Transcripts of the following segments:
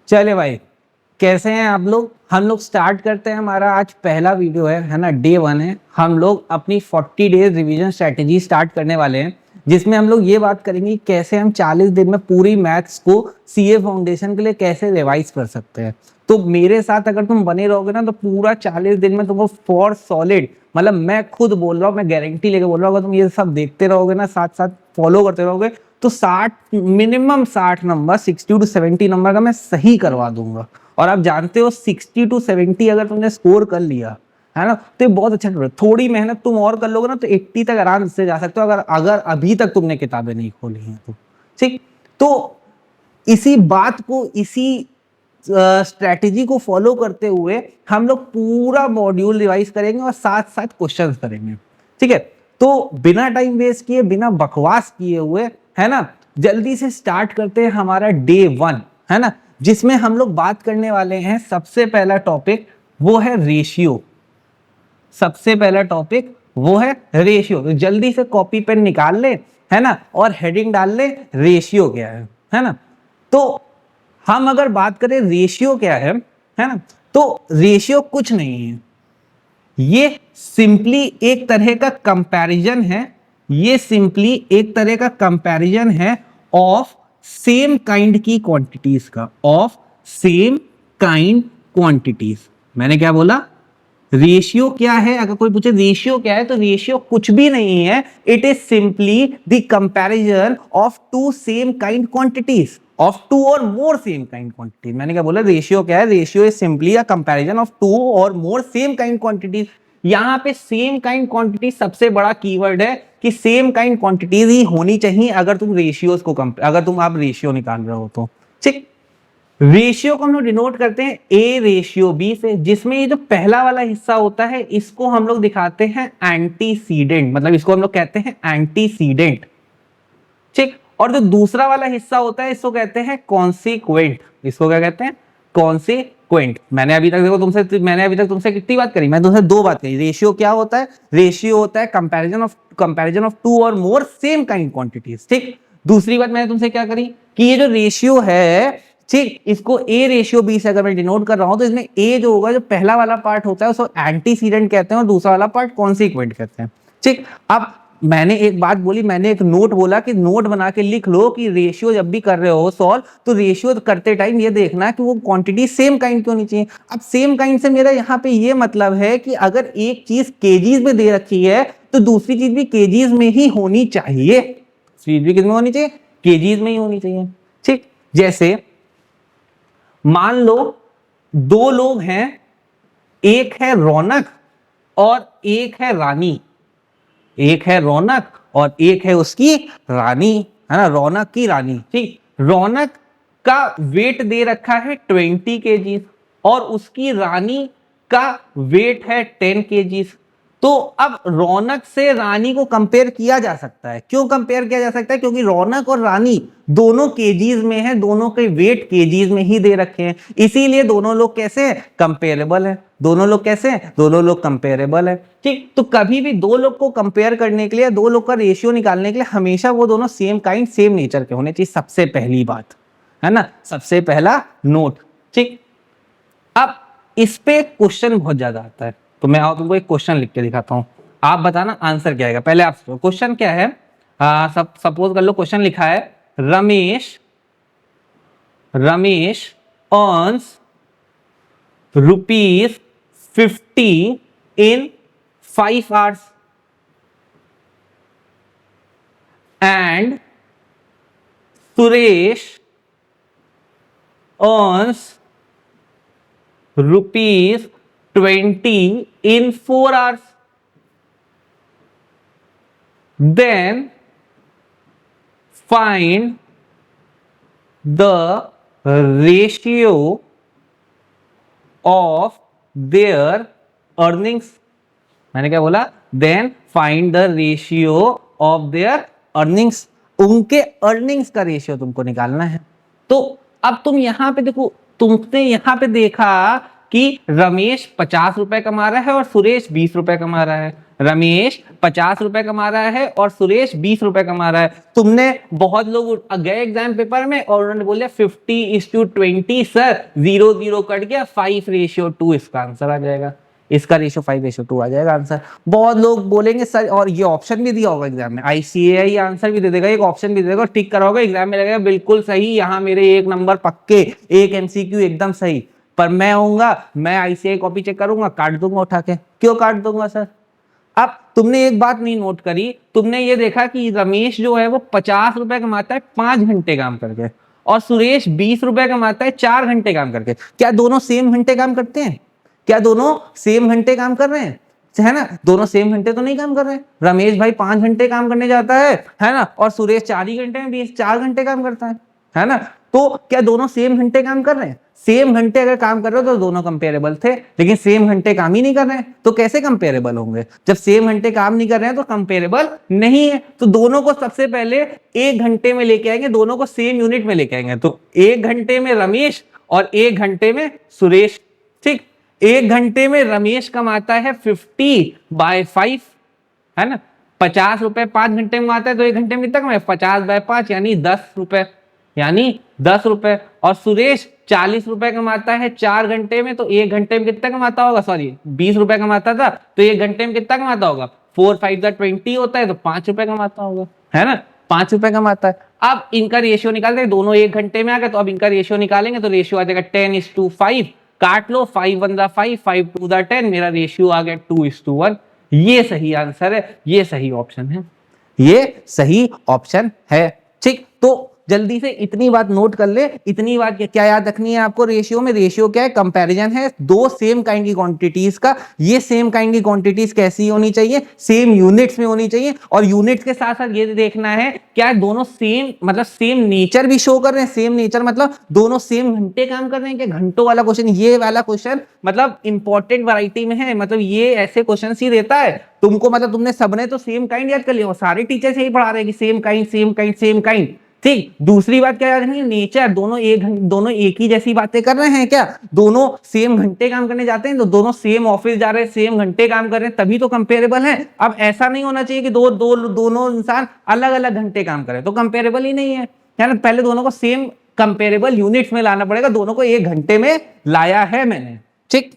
चले भाई, कैसे हैं आप लोग। हम लोग स्टार्ट करते हैं। हमारा आज पहला वीडियो है ना, डे 1 है। हम लोग अपनी 40 डेज रिवीजन स्ट्रेटेजी स्टार्ट करने वाले हैं, जिसमें हम लोग ये बात करेंगे कि कैसे हम 40 दिन में पूरी मैथ्स को सीए फाउंडेशन के लिए कैसे रिवाइज कर सकते हैं। तो मेरे साथ अगर तुम बने रहोगे ना, तो पूरा 40 दिन में तुमको फॉर सॉलिड, मतलब मैं खुद बोल रहा हूँ, मैं गारंटी लेके बोल रहा हूँ, अगर तुम ये सब देखते रहोगे ना, साथ साथ फॉलो करते रहोगे, तो 60 मिनिमम 60 नंबर, 60 to 70 नंबर का मैं सही करवा दूंगा। और आप जानते हो 60 to 70 अगर तुमने स्कोर कर लिया है ना, तो ये बहुत अच्छा। थोड़ी मेहनत तुम और कर लोगे ना, तो 80 तक आराम से जा सकते हो, अगर अगर अभी तक तुमने किताबें नहीं खोली हैं तो। ठीक, तो इसी बात को, इसी स्ट्रेटेजी को फॉलो करते हुए हम लोग पूरा मॉड्यूल रिवाइज करेंगे और साथ साथ क्वेश्चंस करेंगे। ठीक है, तो बिना टाइम वेस्ट किए, बिना बकवास किए हुए, है ना, जल्दी से स्टार्ट करते हैं हमारा डे 1, है ना, जिसमें हम लोग बात करने वाले हैं। सबसे पहला टॉपिक वो है रेशियो। सबसे पहला टॉपिक वो है रेशियो। तो जल्दी से कॉपी पेन निकाल ले, है ना, और हेडिंग डाल ले, रेशियो क्या है ना। तो हम अगर बात करें रेशियो क्या है ना, तो रेशियो कुछ नहीं है, ये सिंपली एक तरह का कंपैरिजन है। ये सिंपली एक तरह का कंपैरिजन है ऑफ सेम काइंड की क्वांटिटीज का, ऑफ सेम काइंड क्वांटिटीज। मैंने क्या बोला, रेशियो क्या है। अगर कोई पूछे रेशियो क्या है, तो रेशियो कुछ भी नहीं है, it is simply the comparison of two same kind quantities, of two और मोर सेम काइंड क्वांटिटीज। मैंने क्या बोला, रेशियो क्या है, ratio is simply a comparison of two और मोर सेम काइंड क्वांटिटीज। यहां पे सेम काइंड क्वांटिटी सबसे बड़ा कीवर्ड है, कि सेम काइंड क्वांटिटीज ही होनी चाहिए अगर तुम रेशियोज को अगर तुम आप रेशियो निकाल रहे हो तो। ठीक, रेशियो को हम लोग डिनोट करते हैं ए रेशियो बी से, जिसमें ये जो पहला वाला हिस्सा होता है, इसको हम लोग दिखाते हैं एंटीसीडेंट, मतलब इसको हम लोग कहते हैं एंटीसीडेंट। ठीक, और जो दूसरा वाला हिस्सा होता है, इसको कहते हैं कॉन्सिक्वेंट। इसको क्या कहते हैं, कॉन्सिक्वेंट। मैंने अभी तक तुमसे कितनी बात करी, मैं तुमसे 2 बात करी। रेशियो क्या होता है, रेशियो होता है कंपैरिजन ऑफ टू और मोर सेम काइंड क्वांटिटीज। ठीक, दूसरी बात मैंने तुमसे क्या करी, कि ये जो रेशियो है, ठीक, इसको ए रेशियो बी से अगर मैं डिनोट कर रहा हूं, तो इसमें ए जो होगा, जो पहला वाला पार्ट होता है, उसको एंटीसीडेंट कहते हैं, और दूसरा वाला पार्ट कॉन्सिक्वेंट कहते हैं। ठीक, अब मैंने एक बात बोली, मैंने एक नोट बोला कि नोट बना के लिख लो कि रेशियो जब भी कर रहे हो सॉल्व, तो रेशियो करते टाइम ये देखना कि वो क्वांटिटी सेम काइंड की होनी चाहिए। अब सेम काइंड से मेरा यहाँ पे ये मतलब है कि अगर एक चीज केजीज में दे रखी है, तो दूसरी चीज भी केजीज में ही होनी चाहिए। चीज भी किसमें होनी चाहिए, केजीज में ही होनी चाहिए। ठीक, जैसे मान लो 2 लोग हैं, एक है रौनक और एक है रानी। एक है रौनक और एक है उसकी रानी, है ना, रौनक की रानी। ठीक, रौनक का वेट दे रखा है 20 केजीज और उसकी रानी का वेट है 10 केजीज। तो अब रौनक से रानी को कंपेयर किया जा सकता है। क्यों कंपेयर किया जा सकता है, क्योंकि रौनक और रानी दोनों केजीज में है, दोनों के वेट केजीज में ही दे रखे हैं, इसीलिए दोनों लोग कैसे हैं, कंपेरेबल है। दोनों लोग कैसे हैं, दोनों लोग कंपेरेबल है। ठीक, तो कभी भी 2 लोग को कंपेयर करने के लिए, 2 लोग का रेशियो निकालने के लिए, हमेशा वो दोनों सेम काइंड सेम नेचर के होने चाहिए। सबसे पहली बात है ना, सबसे पहला नोट। ठीक, अब इस पे क्वेश्चन बहुत ज्यादा आता है, तो मैं तुमको एक क्वेश्चन लिख के दिखाता हूं, आप बताना आंसर क्या आएगा। पहले आप क्वेश्चन क्या है, सपोज कर लो क्वेश्चन लिखा है, Ramesh earns ₹50 in 5 hours and Suresh earns ₹20 in 4 hours. Then find the ratio of their earnings. मैंने क्या बोला, then find the ratio of their earnings. उनके अर्निंग्स का रेशियो तुमको निकालना है। तो अब तुम यहां पे देखो, तुमने यहां पे देखा कि रमेश 50 रुपए कमा रहा है और सुरेश 20 रुपए कमा रहा है। रमेश 50 रुपए कमा रहा है और सुरेश 20 रुपए कमा रहा है। तुमने बहुत लोग गए एग्जाम पेपर में और उन्होंने बोला 50:20 सर, 0 0 कट गया, 5:2 इसका आंसर आ जाएगा, इसका रेशियो 5:2 आ जाएगा आंसर। बहुत लोग बोलेंगे सर, और ये ऑप्शन भी दिया होगा एग्जाम में, आईसीएआई आंसर भी दे देगा, एक ऑप्शन भी दे देगा, टिक कराओगे एग्जाम में लगेगा बिल्कुल सही, यहाँ मेरे 1 नंबर पक्के, एक एमसीक्यू एकदम सही। पर मैं आऊंगा, मैं आईसीआई कॉपी चेक करूंगा, काट दूंगा उठा के। क्यों काट दूंगा सर? अब तुमने एक बात नहीं नोट करी, तुमने ये देखा कि रमेश जो है वो 50 रुपए कमाता है 5 घंटे काम करके, और सुरेश 20 रुपए कमाता है 4 घंटे काम करके। क्या दोनों सेम घंटे काम करते हैं? क्या दोनों सेम घंटे काम कर रहे हैं? है ना, दोनों सेम घंटे तो नहीं काम कर रहे हैं। रमेश भाई 5 घंटे काम करने जाता है ना, और सुरेश 4 ही घंटे में 4 घंटे काम करता है ना। तो क्या दोनों सेम घंटे काम कर रहे हैं? सेम घंटे अगर काम कर रहे हो तो दोनों कंपेरेबल थे, लेकिन सेम घंटे काम ही नहीं कर रहे हैं तो कैसे कंपेरेबल होंगे? जब सेम घंटे काम नहीं कर रहे हैं तो कंपेरेबल नहीं है। तो दोनों को सबसे पहले 1 घंटे में लेके आएंगे, दोनों को सेम यूनिट में लेके आएंगे। तो 1 घंटे में रमेश और 1 घंटे में सुरेश। ठीक, 1 घंटे में रमेश कमाता है 50/5, है ना, 50 रुपए 5 घंटे में कमाता है, तो 1 घंटे में कितना कमाए? 50/5 यानी 10 रुपए, यानी 10 रुपए। और सुरेश 40 रुपए कमाता है 4 घंटे में, तो 1 घंटे में कितना कमाता होगा? सॉरी, 20 रुपए कमाता था तो 1 घंटे में कितना कमाता होगा? 4×5=20 होता है, तो 5 रुपए कमाता होगा, है ना, 5 रुपए कमाता है। अब इनका रेशियो निकालते हैं, दोनों 1 घंटे में आ गए, तो अब इनका रेशियो निकालेंगे तो रेशियो आ जाएगा 10:5। काट लो, 5×1=5, 5×2=10, मेरा रेशियो आ गया 2:1। ये सही आंसर है, ये सही ऑप्शन है, ये सही ऑप्शन है। ठीक, तो जल्दी से इतनी बात नोट कर ले। इतनी बात क्या याद रखनी है आपको? रेशियो में, रेशियो क्या है? कंपैरिजन है दो सेम काइंड की क्वांटिटीज का। ये सेम काइंड की क्वांटिटीज कैसी होनी चाहिए? सेम यूनिट्स में होनी चाहिए। और यूनिट्स के साथ साथ ये देखना है क्या दोनों सेम, मतलब सेम नेचर भी शो कर रहे हैं। सेम नेचर मतलब दोनों सेम घंटे काम कर रहे हैं क्या? घंटों वाला क्वेश्चन, ये वाला क्वेश्चन मतलब इंपॉर्टेंट वैरायटी में है, मतलब ये ऐसे क्वेश्चन ही देता है तुमको। मतलब तुमने सबने तो सेम काइंड याद कर लिया, सारे टीचर्स यही पढ़ा रहे हैं कि same kind, same kind, same kind. ठीक, दूसरी बात क्या याद रखनी? नेचर, दोनों एक ही जैसी बातें कर रहे हैं क्या? दोनों सेम घंटे काम करने जाते हैं, तो दोनों सेम ऑफिस जा रहे हैं, सेम घंटे काम कर रहे हैं, तभी तो कंपेरेबल है। अब ऐसा नहीं होना चाहिए कि दोनों इंसान अलग अलग घंटे काम करें, तो कंपेरेबल ही नहीं है ना। पहले दोनों को सेम कंपेरेबल यूनिट्स में लाना पड़ेगा, दोनों को 1 घंटे में लाया है मैंने। ठीक,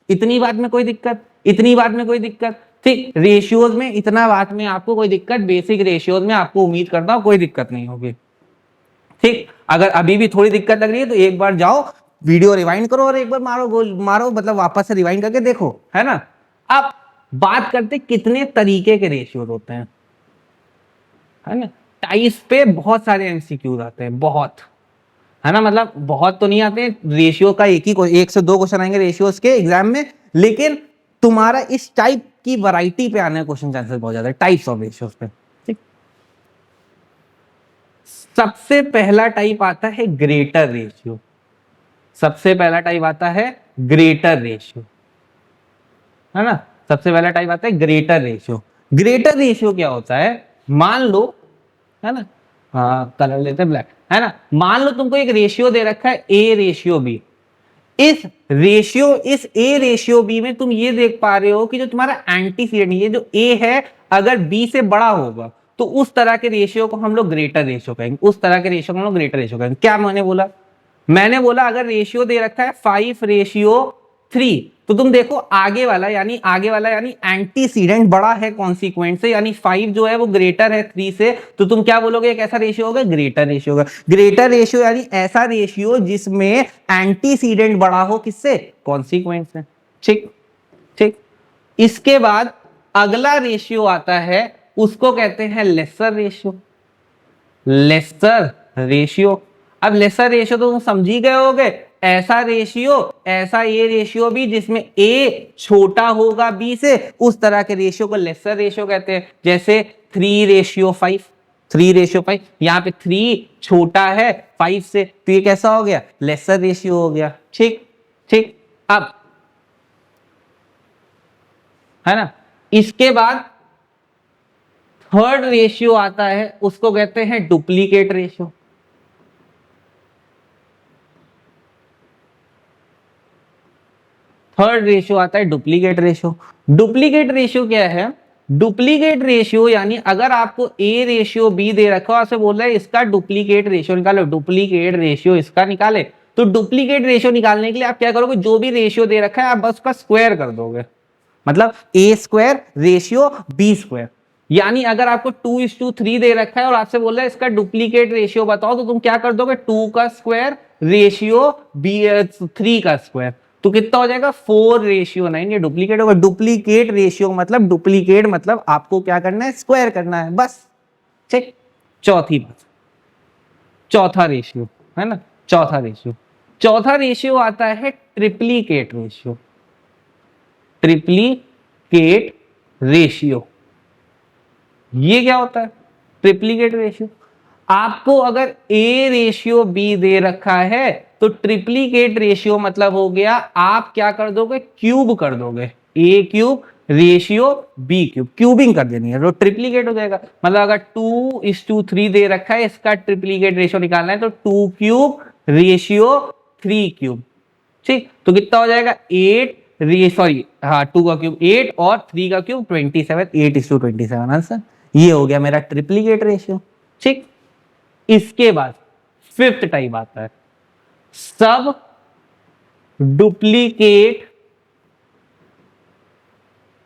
इतनी बात में कोई दिक्कत? इतनी बात में कोई दिक्कत? ठीक, रेशियोज में इतना बात में आपको कोई दिक्कत? बेसिक रेशियोज में आपको उम्मीद करता हूं कोई दिक्कत नहीं होगी। ठीक, अगर अभी भी थोड़ी दिक्कत लग रही है तो एक बार जाओ वीडियो रिवाइंड करो और एक बार मारो, मतलब वापस से रिवाइंड करके देखो, है ना। अब बात करते कितने तरीके के रेशियोज होते हैं, है ना। टाइप्स पे बहुत सारे एमसीक्यूज आते हैं, बहुत, है ना, मतलब बहुत तो नहीं आते। रेशियो का एक से दो क्वेश्चन आएंगे रेशियोज के एग्जाम में, लेकिन तुम्हारा इस टाइप की वैरायटी पे आने क्वेश्चन चांसेस बहुत ज्यादा है, टाइप्स ऑफ रेशियोज पे। ठीक, सबसे पहला टाइप आता है ग्रेटर रेशियो। सबसे पहला टाइप आता है ग्रेटर रेशियो, है ना। सबसे पहला टाइप आता है ग्रेटर रेशियो। ग्रेटर रेशियो क्या होता है? मान लो, है ना, हाँ कलर लेते हैं ब्लैक, है ना। मान लो तुमको एक रेशियो दे रखा है A:B। इस A:B में तुम ये देख पा रहे हो कि जो तुम्हारा एंटीसीडेंट, ये जो A है, अगर B से बड़ा होगा तो उस तरह के रेशियो को हम लोग ग्रेटर रेशियो कहेंगे। उस तरह के रेशियो को हम लोग ग्रेटर रेशियो कहेंगे। क्या मैंने बोला? मैंने बोला अगर रेशियो दे रखा है 5:3, तो तुम देखो आगे वाला यानी एंटीसीडेंट बड़ा है कॉन्सिक्वेंट से, यानी 5 जो है वो ग्रेटर है 3 से, तो तुम क्या बोलोगे? एक ऐसा रेशियो होगा, ग्रेटर रेशियो होगा। ग्रेटर रेशियो यानी ऐसा रेशियो जिसमें एंटीसीडेंट बड़ा हो, किससे? कॉन्सिक्वेंट से। ठीक ठीक, इसके बाद अगला रेशियो आता है, उसको कहते हैं लेसर रेशियो। लेसर रेशियो, अब लेसर रेशियो तो तुम समझ ही गए होगे। ऐसा रेशियो, ऐसा ये रेशियो भी जिसमें ए छोटा होगा बी से, उस तरह के रेशियो को लेसर रेशियो कहते हैं। जैसे 3:5, 3:5, यहाँ पे 3 छोटा है 5 से, तो ये कैसा हो गया? लेसर रेशियो हो गया। ठीक ठीक, अब है ना, इसके बाद थर्ड रेशियो आता है, उसको कहते हैं डुप्लीकेट रेशियो। थर्ड रेशियो आता है डुप्लीकेट रेशियो। डुप्लीकेट रेशियो क्या है? डुप्लीकेट रेशियो यानी अगर आपको ए रेशियो बी दे रखा हो, आपसे बोल रहा है इसका डुप्लीकेट रेशियो निकालो, डुप्लीकेट रेशियो इसका निकाले, तो डुप्लीकेट रेशियो निकालने के लिए आप क्या करोगे, जो भी रेशियो दे रखा है आप बस उसका स्क्वायर कर दोगे, मतलब ए स्क्वायर रेशियो बी स्क्वायर। यानी अगर आपको 2:3 दे रखा है और आपसे बोल रहा है इसका डुप्लीकेट रेशियो बताओ, तो तुम क्या कर दोगे, 2 का स्क्वायर रेशियो बी 3 का स्क्वायर, तो कितना हो जाएगा 4:9। ये डुप्लीकेट होगा। डुप्लीकेट रेशियो मतलब, डुप्लीकेट मतलब आपको क्या करना है, स्क्वायर करना है बस, ठीक। चौथी बात, चौथा रेशियो है ना, चौथा रेशियो आता है ट्रिप्लीकेट रेशियो। ट्रिप्लीकेट रेशियो, ये क्या होता है, ट्रिप्लीकेट रेशियो। आपको अगर ए रेशियो बी दे रखा है तो ट्रिप्लीकेट रेशियो मतलब हो गया, आप क्या कर दोगे, क्यूब कर दोगे, a cube ratio b cube, cubing कर देनी है तो ट्रिप्लीकेट हो जाएगा। मतलब अगर 2:3 दे रखा है, इसका ट्रिप्लीकेट रेशियो निकालना है तो 2 क्यूब रेशियो 3 क्यूब, ठीक। तो कितना हो जाएगा 8 सॉरी हाँ 2 का क्यूब 8 और 3 का क्यूब 27, 8:27 आंसर। ये हो गया मेरा ट्रिप्लीकेट रेशियो, ठीक। इसके बाद फिफ्थ टाइप आता है सब डुप्लीकेट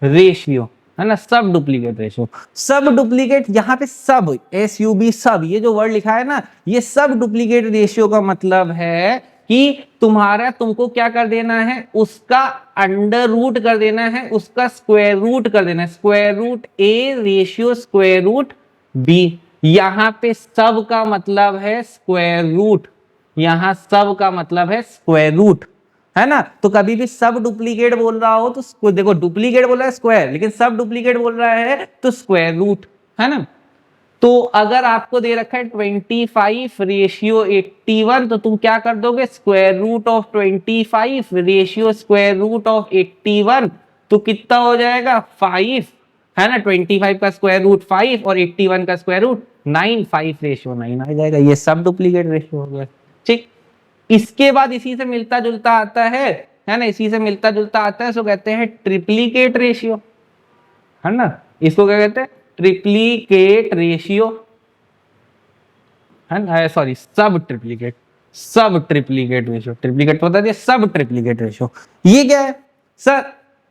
रेशियो, है ना, सब डुप्लीकेट रेशियो। सब डुप्लीकेट, यहां पे सब SUB सब, ये जो वर्ड लिखा है ना, ये सब डुप्लीकेट रेशियो का मतलब है कि तुमको क्या कर देना है, उसका अंडर रूट कर देना है, उसका स्क्वायर रूट कर देना है, square root A ratio square root B. यहां पे सब का मतलब है स्क्वायर रूट, यहां सब का मतलब है स्क्वायर रूट, है ना। तो कभी भी सब डुप्लीकेट बोल रहा हो तो देखो, डुप्लीकेट बोल रहा है स्क्वायर, लेकिन सब डुप्लीकेट बोल रहा है तो स्क्वायर रूट, है ना। तो अगर आपको दे रखा है 25 रेशियो 81, तो तुम क्या कर दोगे, square root of 25 ratio square root of 81, तो कितना हो जाएगा 5, है ना। 25 का स्क्वायर रूट 5 और 81 का स्क्वायर रूट 9, 5:9 आ जाएगा। ये सब डुप्लीकेट रेशियो हो गया, ठीक। इसके बाद इसी से मिलता जुलता आता है ना, इसी से मिलता जुलता आता है, इसको कहते हैं ट्रिप्लीकेट रेशियो, है ना। इसको क्या कहते हैं, ट्रिप्लीकेट रेशियो, है ना, सॉरी सब ट्रिप्लीकेट रेशियो। ट्रिप्लीकेट तो बता दिया, सब ट्रिप्लीकेट रेशियो। ये क्या है सर,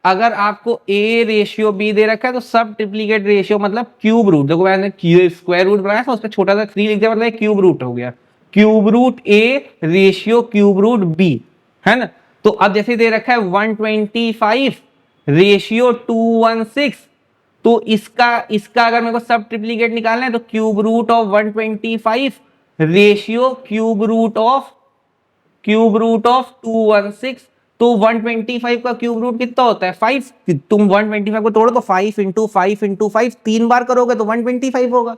अगर आपको ए रेशियो बी दे रखा है तो सब ट्रिप्लीकेट रेशियो मतलब क्यूब रूट, देखो मैंने स्क्वायर रूट बनाया था, उसका छोटा सा 3 लिख दिया, मतलब क्यूब रूट हो गया, cube root A ratio cube root B, है ना। तो अब जैसे दे रखा है 125 रेशियो 216, तो इसका अगर मेरे को सब ट्रिप्लीकेट निकालना है तो cube root of 125 ratio cube root of 216, तो 125 का क्यूब रूट कितना होता है 5। तुम 125 को तोड़ो तो 5 इंटू 5 इंटू 5 3 बार करोगे तो 125 होगा।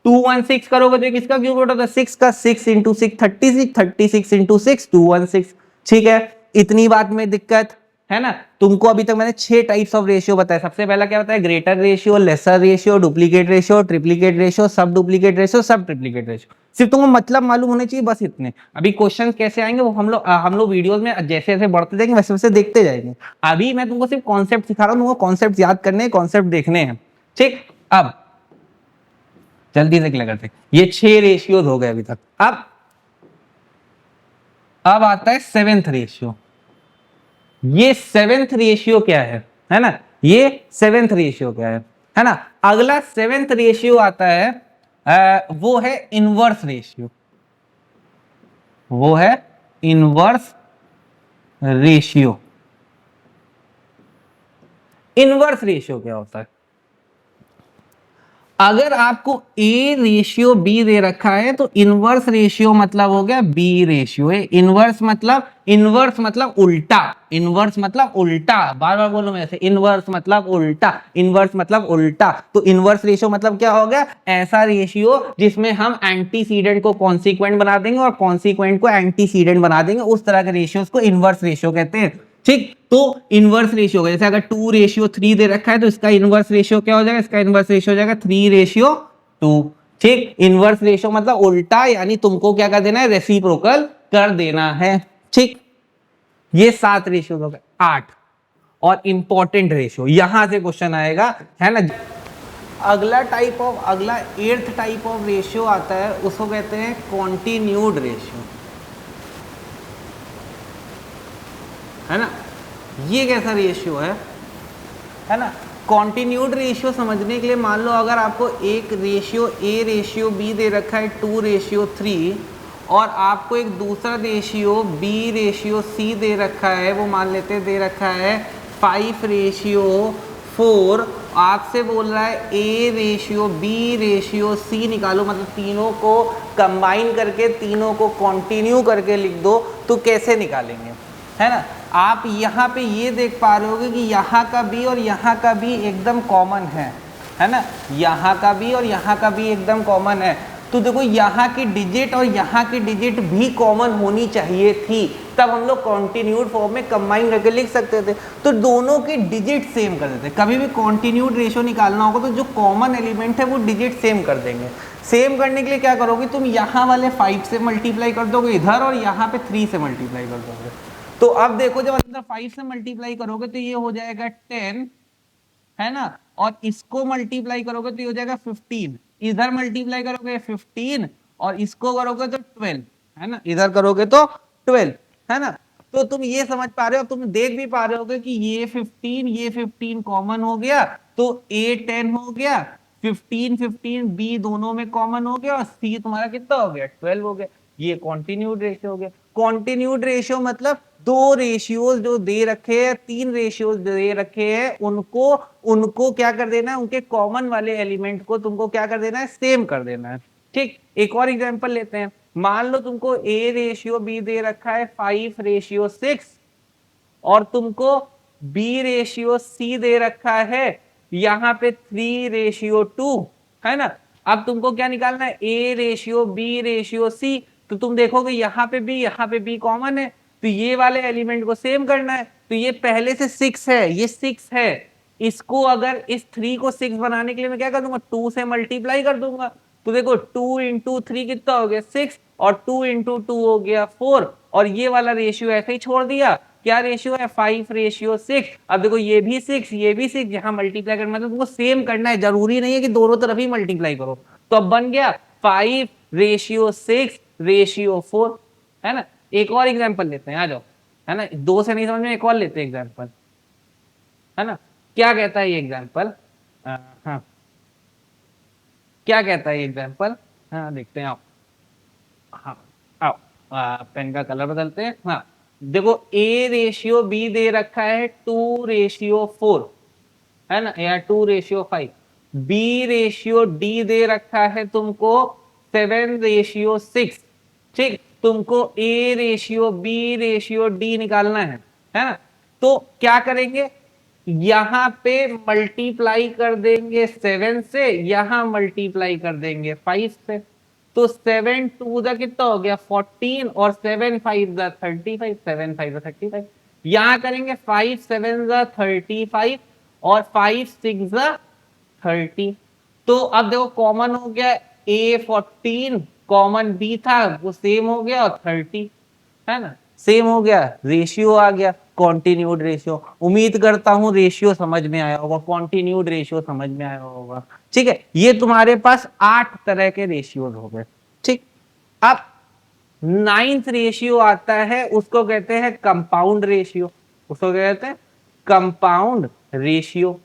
216 करोगे तो किसका क्यूब रूट होता है 6 का, 6 इंटू 6 36, 36 इंटू 6 216, ठीक है। इतनी बात में दिक्कत है ना। तुमको अभी तक मैंने 6 टाइप्स ऑफ रेशियो बताया। सबसे पहला क्या बताया, greater ratio, lesser ratio, duplicate ratio, triplicate ratio, sub duplicate ratio, sub triplicate ratio. सिर्फ तुमको मतलब मालूम होने चाहिए, बस इतने। अभी क्वेश्चन कैसे आएंगे वो हम लोग वीडियोस में जैसे जैसे बढ़ते जाएंगे वैसे वैसे देखते जाएंगे। अभी मैं तुमको सिर्फ कॉन्सेप्ट सिखा रहा हूँ, तुमको कॉन्सेप्ट याद करने, कॉन्सेप्ट देखने हैं, ठीक। अब जल्दी से क्लियर करते हैं, ये 6 रेशियोज हो गए अभी तक। अब आता है 7th रेशियो। ये 7th रेशियो क्या है ना, ये 7th रेशियो क्या है ना। अगला 7th रेशियो आता है वो है इनवर्स रेशियो, वो है इनवर्स रेशियो। इनवर्स रेशियो क्या होता है, अगर आपको ए रेशियो बी दे रखा है तो इनवर्स रेशियो मतलब हो गया बी रेशियो है। इनवर्स मतलब उल्टा, इनवर्स मतलब उल्टा, बार बार बोलो मैं ऐसे, इनवर्स मतलब उल्टा, इनवर्स मतलब उल्टा। तो इनवर्स रेशियो मतलब क्या हो गया, ऐसा रेशियो जिसमें हम एंटीसीडेंट को कॉन्सिक्वेंट बना देंगे और कॉन्सिक्वेंट को एंटीसीडेंट बना देंगे, उस तरह के रेशियोज को इनवर्स रेशियो कहते हैं, ठीक। तो इनवर्स रेशियो होगा, जैसे अगर 2:3 दे रखा है तो इसका इनवर्स रेशियो क्या हो जाएगा, इसका इनवर्स रेशियो हो जाएगा 3:2, ठीक। इनवर्स रेशियो मतलब उल्टा, यानी तुमको क्या कर देना है, रेसिप्रोकल कर देना है, ठीक। ये 7 रेशियो हो गए। 8 और इंपॉर्टेंट रेशियो, यहां से क्वेश्चन आएगा, है ना। अगला एर्थ टाइप ऑफ रेशियो आता है, उसको कहते हैं कॉन्टिन्यूड रेशियो, है ना। ये कैसा रेशियो है ना। कॉन्टिन्यूड रेशियो समझने के लिए मान लो अगर आपको एक रेशियो ए रेशियो बी दे रखा है 2:3 और आपको एक दूसरा रेशियो बी रेशियो सी दे रखा है, वो मान लेते दे रखा है 5:4, आपसे बोल रहा है A ratio B ratio C निकालो, मतलब तीनों को कंबाइन करके तीनों को कंटिन्यू करके लिख दो, तो कैसे निकालेंगे, है ना। आप यहाँ पे ये देख पा रहे होगे कि यहाँ का बी और यहाँ का बी एकदम कॉमन है ना। यहाँ का बी और यहाँ का बी एकदम कॉमन है, तो देखो यहाँ की डिजिट और यहाँ की डिजिट भी कॉमन होनी चाहिए थी, तब हम लोग कॉन्टिन्यूड फॉर्म में कंबाइन करके लिख सकते थे। तो दोनों की डिजिट सेम कर देते। कभी भी कॉन्टिन्यूड रेशियो निकालना होगा तो जो कॉमन एलिमेंट है वो डिजिट सेम कर देंगे। सेम करने के लिए क्या करोगे, तुम यहाँ वाले 5 से मल्टीप्लाई कर दोगे इधर और यहाँ पे 3 से मल्टीप्लाई कर दोगे। तो अब देखो जब अंदर 5 से मल्टीप्लाई करोगे तो ये हो जाएगा 10, है ना, और इसको मल्टीप्लाई करोगे तो ये हो जाएगा 15, इधर मल्टीप्लाई करोगे 15 और इसको करोगे तो 12, है ना, इधर करोगे तो 12, है ना। तो तुम ये समझ पा रहे हो, तुम देख भी पा रहे होगे कि ये 15 कॉमन हो गया, तो A 10 हो गया, 15 B दोनों में कॉमन हो गया और C तुम्हारा कितना हो गया 12 हो गया। ये कॉन्टिन्यूड रेशियो हो गया। कॉन्टिन्यूड रेशियो मतलब दो रेशियोज जो दे रखे हैं, 3 रेशियोज दे रखे हैं, उनको क्या कर देना है, उनके कॉमन वाले एलिमेंट को तुमको क्या कर देना है, सेम कर देना है। ठीक, एक और एग्जांपल लेते हैं। मान लो तुमको A रेशियो B दे रखा है 5:6 और तुमको B रेशियो C दे रखा है यहाँ पे 3:2, है ना। अब तुमको क्या निकालना है, A ratio B ratio C, तो तुम देखोगे यहाँ पे B कॉमन है, तो ये वाले एलिमेंट को सेम करना है। तो ये पहले से 6 है, ये 6 है, इसको अगर इस 3 को 6 बनाने के लिए मैं क्या कर दूंगा, 2 से मल्टीप्लाई कर दूंगा। तो देखो 2 इंटू 3 कितना हो गया 6 और 2 इंटू 2 हो गया 4, और ये वाला रेशियो ऐसे ही छोड़ दिया। क्या रेशियो है 5:6। अब देखो ये भी 6 ये भी 6, यहाँ मल्टीप्लाई करना मतलब तुमको सेम करना है, जरूरी नहीं है कि दोनों तरफ ही मल्टीप्लाई करो। तो अब बन गया 5:6:4, है ना। एक और एग्जांपल लेते हैं, आ जाओ, है ना, 2 से नहीं समझ में, एक और लेते हैं एग्जांपल, है ना। क्या कहता है ये एग्जांपल, हाँ क्या कहता है ये एग्जांपल, हाँ देखते हैं, आओ, हाँ आओ, पेन का कलर बदलते हैं। हाँ देखो A रेशियो B दे रखा है 2:4, है ना, या 2:5। B रेशियो D दे रखा है तुमको 7:6। ठीक, तुमको A ratio B ratio D निकालना है ना। तो क्या करेंगे, यहां पे मल्टीप्लाई कर देंगे 7 से, यहां मल्टीप्लाई कर देंगे 5 से। तो 7 2 दा कितना हो गया 14 और 7 5 दा 35, 7 5 दा 35। यहां करेंगे 5 7 दा 35 और 5 6 दा 30। तो अब देखो कॉमन हो गया A 14, कॉमन B था वो सेम हो गया, और 30, है ना, सेम हो गया, रेशियो आ गया कॉन्टिन्यूड रेशियो। उम्मीद करता हूं रेशियो समझ में आया होगा, कॉन्टिन्यूड रेशियो समझ में आया होगा। ठीक है, ये तुम्हारे पास 8 तरह के रेशियोज हो गए। ठीक, अब 9th रेशियो आता है, उसको कहते हैं कंपाउंड रेशियो, उसको कहते हैं कंपाउंड रेशियो।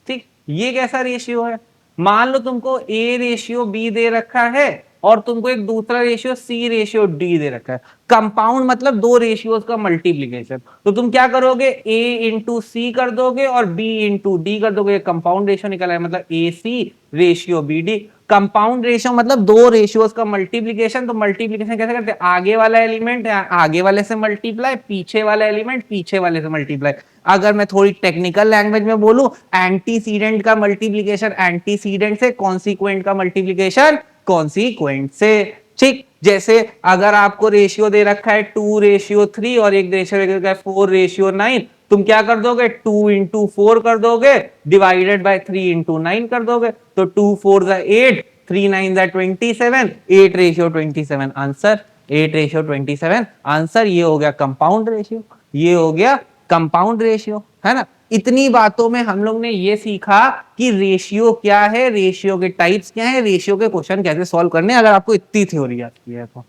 ठीक, ये कैसा रेशियो है, मान लो तुमको A रेशियो B दे रखा है और तुमको एक दूसरा रेशियो C रेशियो D दे रखा है। कंपाउंड मतलब दो रेशियोज का मल्टीप्लीकेशन। तो तुम क्या करोगे, A इंटू C कर दोगे और B इंटू D कर दोगे, कंपाउंड रेशियो निकला है, मतलब AC ratio BD। Compound ratio मतलब दो रेशियोज का मल्टीप्लीकेशन। तो मल्टीप्लीकेशन कैसे करते हैं, आगे वाला एलिमेंट आगे वाले से मल्टीप्लाई, पीछे वाला एलिमेंट पीछे वाले से मल्टीप्लाई। अगर मैं थोड़ी टेक्निकल लैंग्वेज में बोलूं, एंटीसीडेंट का मल्टीप्लीकेशन एंटीसीडेंट से, कॉन्सिक्वेंट का मल्टीप्लीकेशन कॉन्सिक्वेंट से। ठीक, जैसे अगर आपको रेशियो दे रखा है 2:3 और एक रेशियो दे रखा है 4:9, तुम क्या कर दोगे, 2 इंटू 4 कर दोगे, डिवाइडेड बाय 3 इंटू 9 कर दोगे। तो 2 4 8, 3 9 27, 8:27 आंसर, 8:27 आंसर। ये हो गया कंपाउंड रेशियो, ये हो गया कंपाउंड रेशियो, है ना। इतनी बातों में हम लोग ने ये सीखा कि रेशियो क्या है, रेशियो के टाइप्स क्या है, रेशियो के क्वेश्चन कैसे सॉल्व करने, अगर आपको इतनी थ्योरी आती है तो